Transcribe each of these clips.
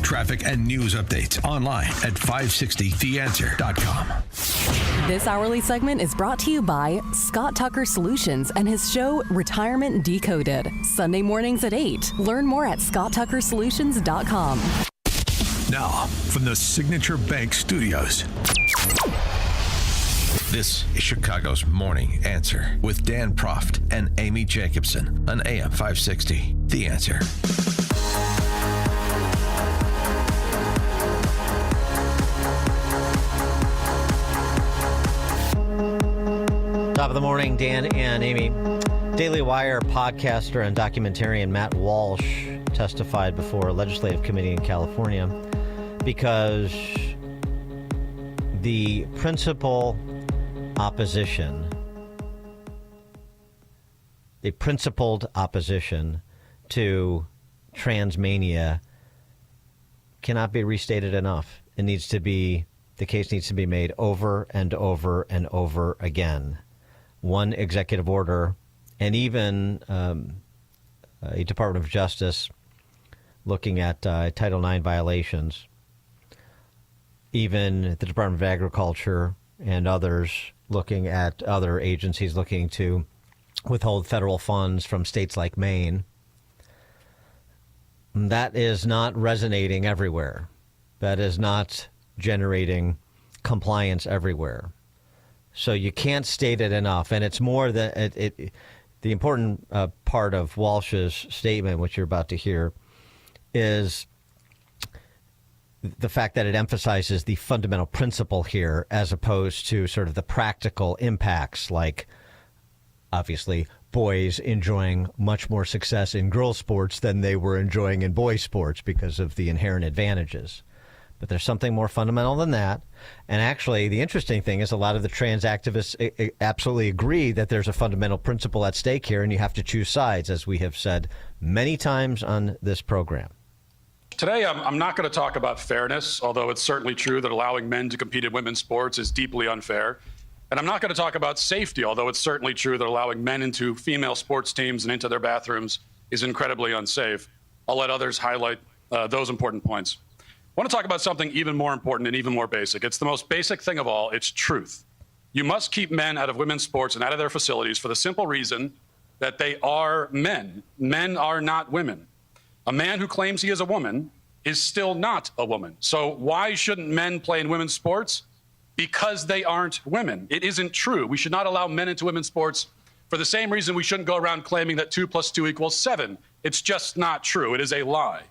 traffic, and news updates online at 560theanswer.com. This hourly segment is brought to you by Scott Tucker Solutions and his show Retirement Decoded. Sunday mornings at 8. Learn more at scotttuckersolutions.com. Now, from the Signature Bank Studios, this is Chicago's Morning Answer with Dan Proft and Amy Jacobson on AM 560. The Answer. Top of the morning, Dan and Amy. Daily Wire podcaster and documentarian Matt Walsh testified before a legislative committee in California because the principal opposition, the principled opposition to transmania cannot be restated enough. The case needs to be made over and over and over again. One executive order and even a Department of Justice looking at Title IX violations, even the Department of Agriculture and others looking at other agencies looking to withhold federal funds from states like Maine. That is not resonating everywhere. That is not generating compliance everywhere. So you can't state it enough. And it's more than the important part of Walsh's statement, which you're about to hear, is the fact that it emphasizes the fundamental principle here as opposed to sort of the practical impacts, like obviously boys enjoying much more success in girls' sports than they were enjoying in boys' sports because of the inherent advantages. But there's something more fundamental than that. And actually, the interesting thing is a lot of the trans activists absolutely agree that there's a fundamental principle at stake here, and you have to choose sides, as we have said many times on this program. Today, I'm not going to talk about fairness, although it's certainly true that allowing men to compete in women's sports is deeply unfair. And I'm not going to talk about safety, although it's certainly true that allowing men into female sports teams and into their bathrooms is incredibly unsafe. I'll let others highlight those important points. I want to talk about something even more important and even more basic. It's the most basic thing of all. It's truth. You must keep men out of women's sports and out of their facilities for the simple reason that they are men. Men are not women. A man who claims he is a woman is still not a woman. So why shouldn't men play in women's sports? Because they aren't women. It isn't true. We should not allow men into women's sports for the same reason we shouldn't go around claiming that 2 + 2 = 7. It's just not true. It is a lie.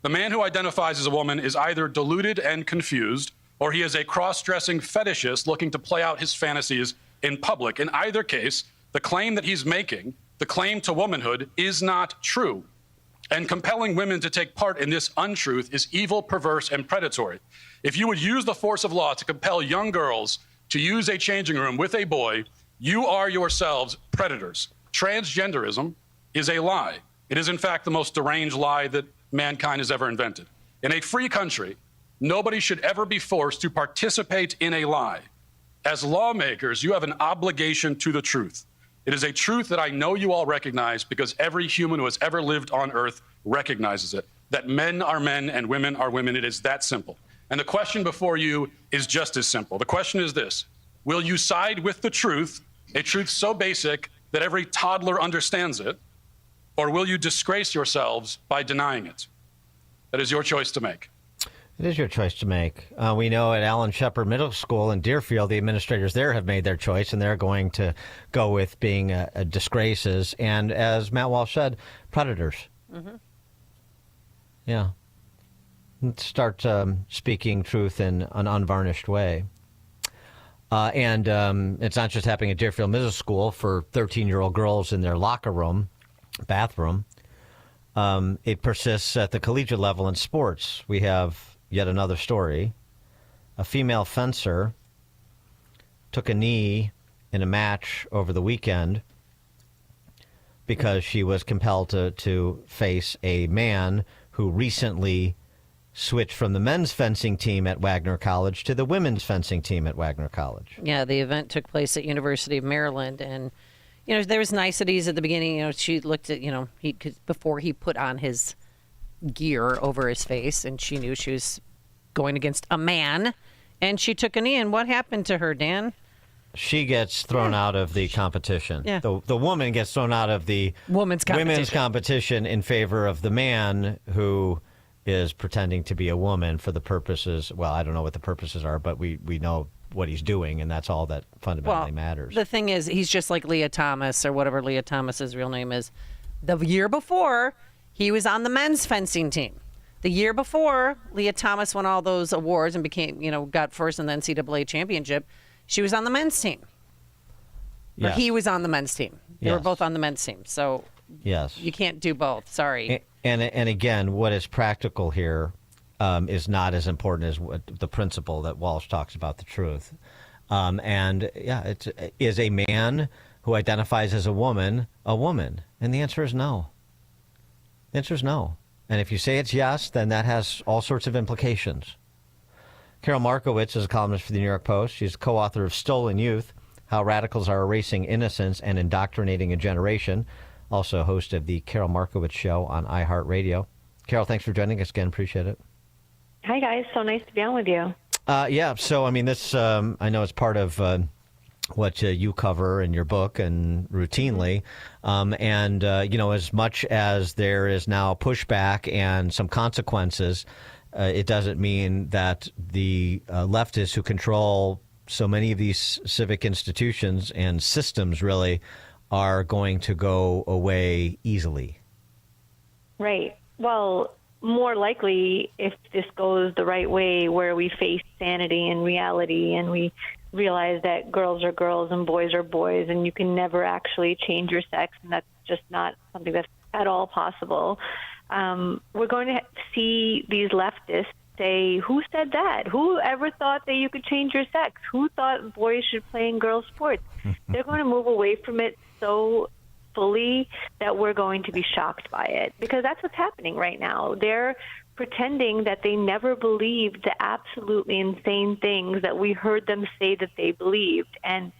The man who identifies as a woman is either deluded and confused, or he is a cross-dressing fetishist looking to play out his fantasies in public. In either case, the claim that he's making, the claim to womanhood, is not true. And compelling women to take part in this untruth is evil, perverse, and predatory. If you would use the force of law to compel young girls to use a changing room with a boy, you are yourselves predators. Transgenderism is a lie. It is, in fact, the most deranged lie that mankind has ever invented. In a free country, nobody should ever be forced to participate in a lie. As lawmakers, you have an obligation to the truth. It is a truth that I know you all recognize because every human who has ever lived on earth recognizes it, that men are men and women are women. It is that simple. And the question before you is just as simple. The question is this: will you side with the truth, a truth so basic that every toddler understands it, or will you disgrace yourselves by denying it? That is your choice to make. It is your choice to make. We know at Allen Shepherd Middle School in Deerfield, the administrators there have made their choice, and they're going to go with being disgraces and, as Matt Walsh said, predators. Mm-hmm. Yeah. Let's start speaking truth in an unvarnished way. And it's not just happening at Deerfield Middle School for 13-year-old girls in their locker room, bathroom. It persists at the collegiate level in sports. We have yet another story. A female fencer took a knee in a match over the weekend because she was compelled to face a man who recently switched from the men's fencing team at Wagner College to the women's fencing team at Wagner College. Yeah, the event took place at University of Maryland, and there was niceties at the beginning. She looked at, before he put on his gear over his face, and she knew she was going against a man, and she took a knee. And what happened to her, Dan? She gets thrown out of the competition. Yeah. The woman gets thrown out of the Women's competition in favor of the man who is pretending to be a woman for the purposes. Well, I don't know what the purposes are, but we know what he's doing, and that's all that fundamentally matters. The thing is, he's just like Leah Thomas, or whatever Leah Thomas's real name is. The year before, he was on the men's fencing team. The year before, Leah Thomas won all those awards and became, got first in the NCAA championship. She was on the men's team. Or Yes. he was on the men's team. They were Yes. both on the men's team. So Yes. you can't do both. Sorry. And again, what is practical here is not as important as what the principle that Walsh talks about, the truth. Is a man who identifies as a woman? And the answer is no. The answer is no. And if you say it's yes, then that has all sorts of implications. Karol Markowicz is a columnist for the New York Post. She's co-author of Stolen Youth, How Radicals Are Erasing Innocence and Indoctrinating a Generation. Also host of the Karol Markowicz Show on iHeartRadio. Karol, thanks for joining us again. Appreciate it. Hi, guys. So nice to be on with you. So, I mean, this, I know it's part of what you cover in your book and routinely. As much as there is now pushback and some consequences, it doesn't mean that the leftists who control so many of these civic institutions and systems really are going to go away easily. Right. Well, more likely if this goes the right way, where we face sanity and reality and we realize that girls are girls and boys are boys and you can never actually change your sex, and that's just not something that's at all possible. We're going to see these leftists say, who said that? Who ever thought that you could change your sex? Who thought boys should play in girls' sports? They're going to move away from it so fully that we're going to be shocked by it, because that's what's happening right now. They're pretending that they never believed the absolutely insane things that we heard them say that they believed. And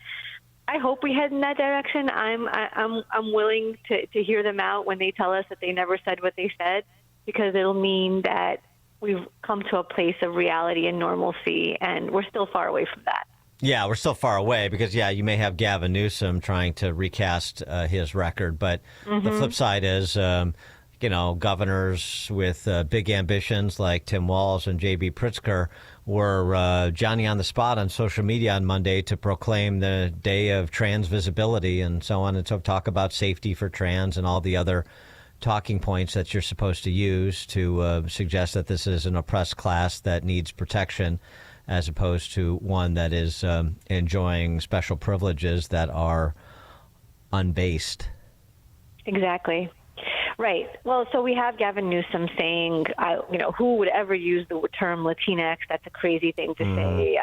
I hope we head in that direction. I'm willing to hear them out when they tell us that they never said what they said, because it'll mean that we've come to a place of reality and normalcy, and we're still far away from that. Yeah, we're still far away because, you may have Gavin Newsom trying to recast his record. But the flip side is, governors with big ambitions like Tim Walz and J.B. Pritzker were Johnny on the spot on social media on Monday to proclaim the day of trans visibility and so on, and so talk about safety for trans and all the other talking points that you're supposed to use to suggest that this is an oppressed class that needs protection, as opposed to one that is enjoying special privileges that are unbased. Exactly. Right. Well, so we have Gavin Newsom saying, who would ever use the term Latinx? That's a crazy thing to say.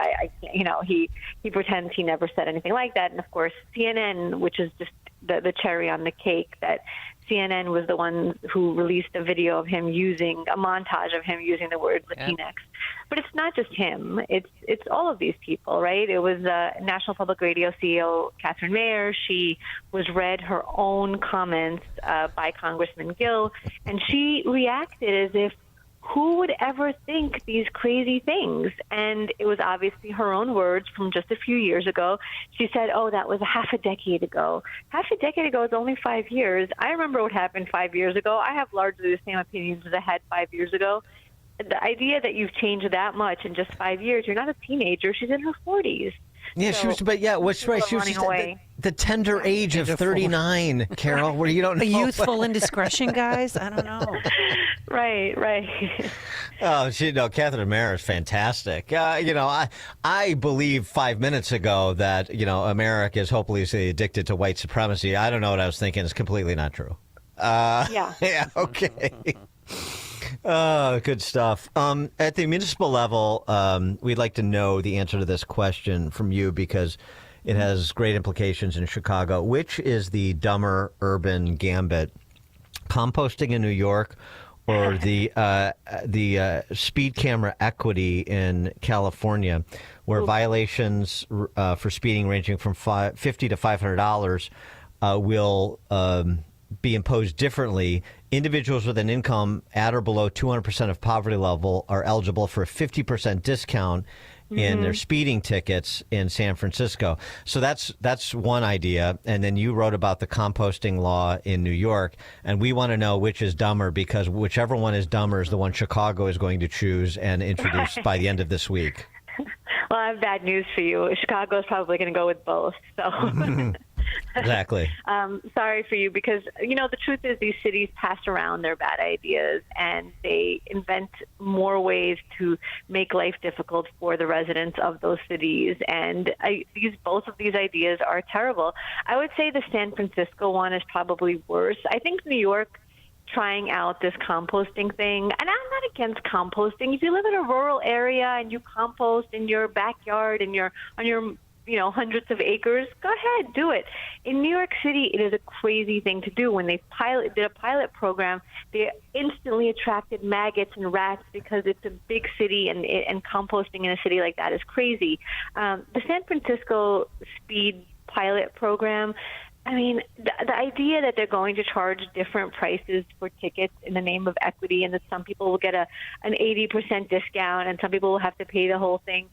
He pretends he never said anything like that. And of course, CNN, which is just the cherry on the cake, that CNN was the one who released a video of him using a montage of him using the word Latinx. Yep. But it's not just him. It's all of these people, right? It was National Public Radio CEO Catherine Mayer. She was read her own comments by Congressman Gill, and she reacted as if, who would ever think these crazy things? And it was obviously her own words from just a few years ago. She said, that was half a decade ago. Half a decade ago is only 5 years. I remember what happened 5 years ago. I have largely the same opinions as I had 5 years ago. The idea that you've changed that much in just 5 years, you're not a teenager. She's in her 40s. Yeah, so, what's right? She was just the tender age of 39, Karol, where you don't know. Youthful indiscretion, guys? I don't know. Right. Catherine Mayer is fantastic. I believe 5 minutes ago that, America is hopelessly addicted to white supremacy. I don't know what I was thinking. It's completely not true. Yeah, okay. Good stuff. At the municipal level, we'd like to know the answer to this question from you because it has great implications in Chicago. Which is the dumber urban gambit? Composting in New York or the speed camera equity in California, where violations for speeding ranging from $50 to $500 will be imposed differently. Individuals with an income at or below 200% of poverty level are eligible for a 50% discount in their speeding tickets in San Francisco. So that's one idea. And then you wrote about the composting law in New York, and we want to know which is dumber, because whichever one is dumber is the one Chicago is going to choose and introduce by the end of this week. Well, I have bad news for you. Chicago is probably going to go with both. So. Exactly. Sorry for you, because, the truth is these cities pass around their bad ideas and they invent more ways to make life difficult for the residents of those cities. And both of these ideas are terrible. I would say the San Francisco one is probably worse. I think New York trying out this composting thing, and I'm not against composting. If you live in a rural area and you compost in your backyard and on your hundreds of acres, go ahead, do it. In New York City, it is a crazy thing to do. When they did a pilot program, they instantly attracted maggots and rats because it's a big city, and composting in a city like that is crazy. The San Francisco speed pilot program, I mean, the idea that they're going to charge different prices for tickets in the name of equity, and that some people will get an 80% discount and some people will have to pay the whole thing.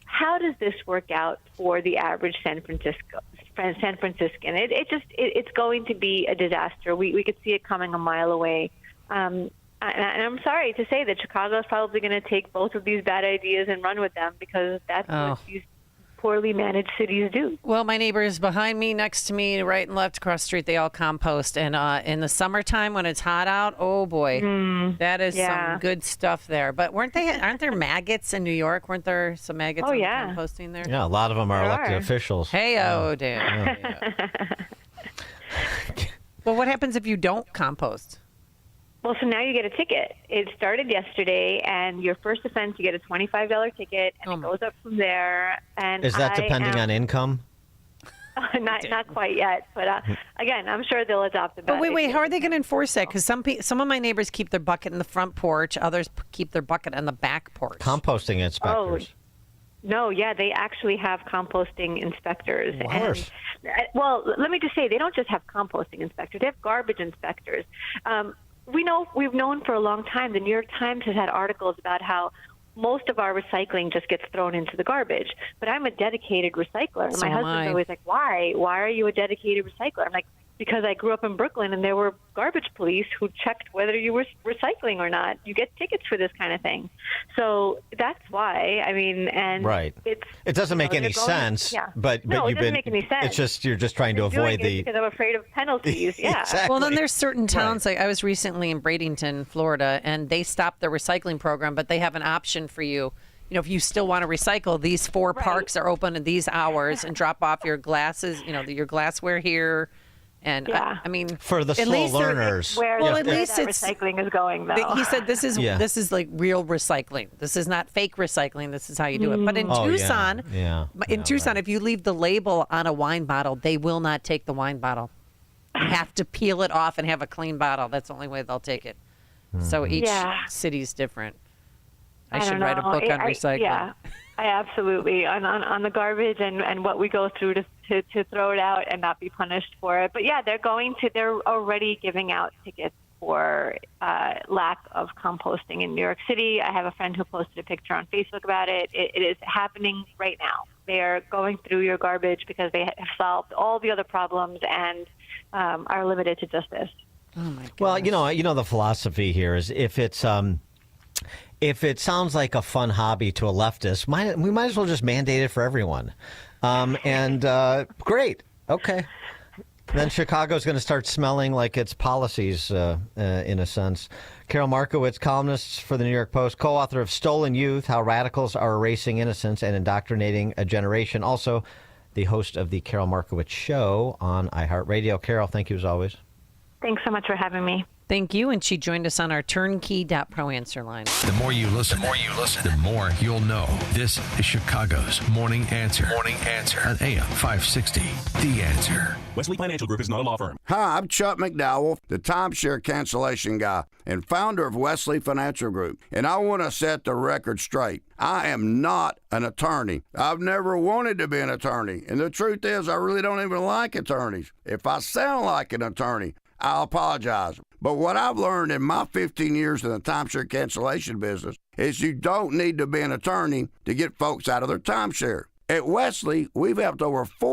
How does this work out for the average San Franciscan? It's going to be a disaster. We could see it coming a mile away. And I'm sorry to say that Chicago is probably going to take both of these bad ideas and run with them, because that's what these poorly managed cities do. Well, my neighbors behind me, next to me, right and left across the street, they all compost. And in the summertime when it's hot out, oh boy, that is some good stuff there. But aren't there maggots in New York? Weren't there some maggots composting there? Yeah, a lot of them are elected officials. Hey-oh, damn. Well, what happens if you don't compost? Well, so now you get a ticket. It started yesterday, and your first offense, you get a $25 ticket, and it goes up from there. And is that depending on income? Not quite yet, but again, I'm sure they'll adopt it. But wait, how are they going to enforce that? Because some of my neighbors keep their bucket in the front porch, others keep their bucket on the back porch. Composting inspectors. No, they actually have composting inspectors. Of course. Well, let me just say, they don't just have composting inspectors; they have garbage inspectors. We've known for a long time. The New York Times has had articles about how most of our recycling just gets thrown into the garbage. But I'm a dedicated recycler. And my husband's always like, why? Why are you a dedicated recycler? I'm like, because I grew up in Brooklyn and there were garbage police who checked whether you were recycling or not. You get tickets for this kind of thing. So that's why. I mean, and right. It doesn't make any sense. Yeah. But it doesn't make any sense. It's just you're just trying to avoid the. Because I'm afraid of penalties. Yeah. Exactly. Well, then there's certain towns. Like I was recently in Bradenton, Florida, and they stopped their recycling program, but they have an option for you. If you still want to recycle, these 4 parks are open at these hours, and drop off your glasses, your glassware here. And I mean, for the slow learners, at least it's recycling is going though. He said this is like real recycling. This is not fake recycling. This is how you do it. But in Tucson, if you leave the label on a wine bottle, they will not take the wine bottle. You have to peel it off and have a clean bottle. That's the only way they'll take it. So each city's different. I should write a book on recycling. Yeah, I absolutely on the garbage and what we go through to throw it out and not be punished for it. But they're already giving out tickets for lack of composting in New York City. I have a friend who posted a picture on Facebook about it. It is happening right now. They are going through your garbage because they have solved all the other problems and are limited to just this. Oh my gosh. Well, the philosophy here is if it sounds like a fun hobby to a leftist, we might as well just mandate it for everyone. Great. Okay. Then Chicago's going to start smelling like its policies, in a sense. Karol Markowicz, columnist for the New York Post, co-author of Stolen Youth, How Radicals Are Erasing Innocence and Indoctrinating a Generation. Also, the host of the Karol Markowicz Show on iHeartRadio. Karol, thank you as always. Thanks so much for having me. Thank you. And she joined us on our turnkey.pro answer line. The more you listen, the more you'll know. This is Chicago's Morning Answer. Morning Answer on AM 560. The Answer. Wesley Financial Group is not a law firm. Hi, I'm Chuck McDowell, the timeshare cancellation guy and founder of Wesley Financial Group. And I want to set the record straight. I am not an attorney. I've never wanted to be an attorney. And the truth is, I really don't even like attorneys. If I sound like an attorney, I'll apologize. But what I've learned in my 15 years in the timeshare cancellation business is you don't need to be an attorney to get folks out of their timeshare. At Wesley, we've helped over 40